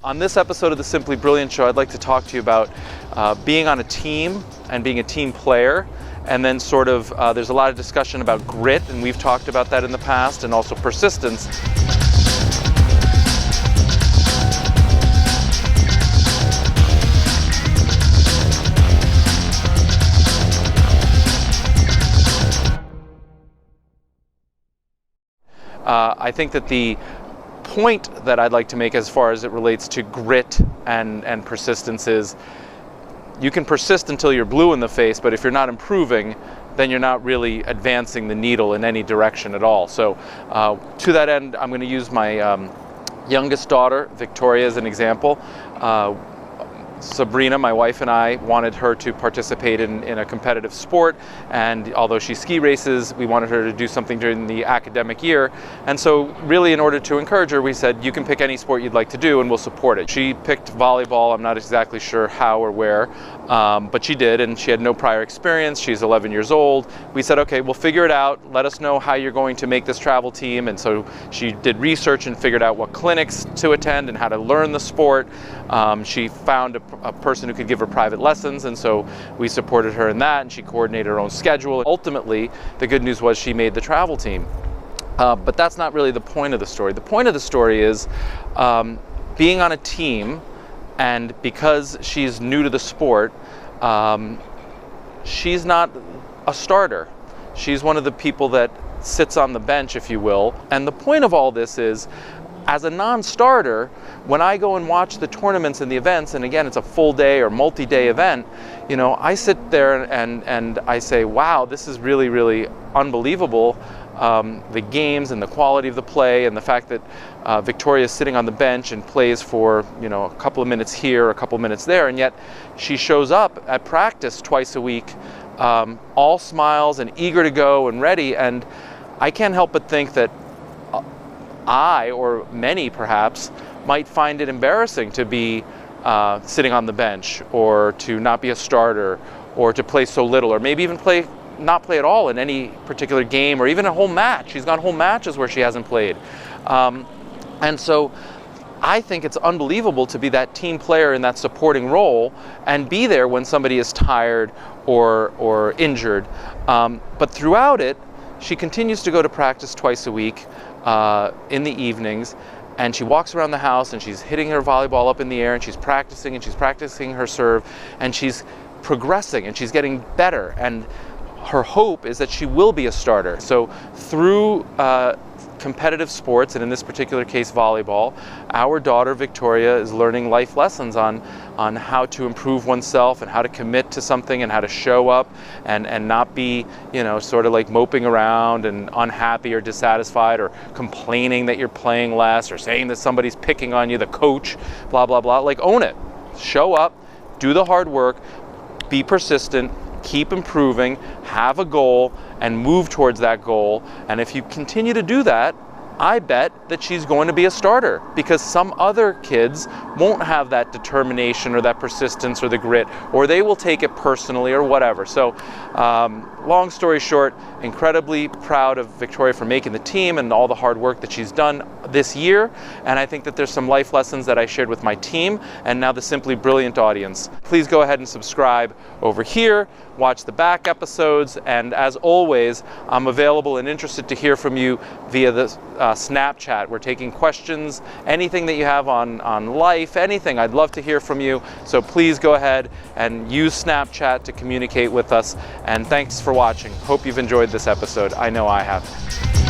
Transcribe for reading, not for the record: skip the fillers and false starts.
On this episode of the Simply Brilliant Show, I'd like to talk to you about being on a team and being a team player. And then there's a lot of discussion about grit, and we've talked about that in the past, and also persistence. I think that the point that I'd like to make as far as it relates to grit and persistence is you can persist until you're blue in the face, but if you're not improving, then you're not really advancing the needle in any direction at all. So to that end, I'm going to use my youngest daughter, Victoria, as an example. Sabrina, my wife, and I wanted her to participate in a competitive sport, and although she ski races, we wanted her to do something during the academic year. And so really, in order to encourage her, we said, you can pick any sport you'd like to do and we'll support it. She picked volleyball. I'm not exactly sure how or where, but she did, and she had no prior experience. She's 11 years old. We said, okay, we'll figure it out. Let us know how you're going to make this travel team. And so she did research and figured out what clinics to attend and how to learn the sport. She found a person who could give her private lessons, and so we supported her in that, and she coordinated her own schedule. Ultimately, the good news was she made the travel team. But that's not really the point of the story. The point of the story is being on a team, and because she's new to the sport, she's not a starter. She's one of the people that sits on the bench, if you will. And the point of all this is, as a non-starter, when I go and watch the tournaments and the events, and again, it's a full day or multi-day event, you know, I sit there and I say, wow, this is really, really unbelievable. The games and the quality of the play, and the fact that Victoria is sitting on the bench and plays for, you know, a couple of minutes here, a couple of minutes there, and yet she shows up at practice twice a week, all smiles and eager to go and ready. And I can't help but think that I, or many perhaps, might find it embarrassing to be sitting on the bench, or to not be a starter, or to play so little, or maybe even not play at all in any particular game, or even a whole match. She's gone whole matches where she hasn't played. And so I think it's unbelievable to be that team player in that supporting role and be there when somebody is tired or injured. But throughout it, she continues to go to practice twice a week in the evenings, and she walks around the house and she's hitting her volleyball up in the air, and she's practicing her serve, and she's progressing and she's getting better, and her hope is that she will be a starter. So through competitive sports, and in this particular case volleyball, our daughter Victoria is learning life lessons on how to improve oneself, and how to commit to something, and how to show up and not be, you know, sort of like moping around and unhappy or dissatisfied, or complaining that you're playing less, or saying that somebody's picking on you, the coach, blah blah blah. Like, own it, show up, do the hard work, be persistent, keep improving, have a goal, and move towards that goal. And if you continue to do that, I bet that she's going to be a starter, because some other kids won't have that determination or that persistence or the grit, or they will take it personally or whatever. So long story short, incredibly proud of Victoria for making the team and all the hard work that she's done this year. And I think that there's some life lessons that I shared with my team and now the Simply Brilliant audience. Please go ahead and subscribe over here, watch the back episodes, and as always, I'm available and interested to hear from you via the Snapchat. We're taking questions, anything that you have on life, anything. I'd love to hear from you. So please go ahead and use Snapchat to communicate with us. And thanks for watching. Hope you've enjoyed this episode. I know I have.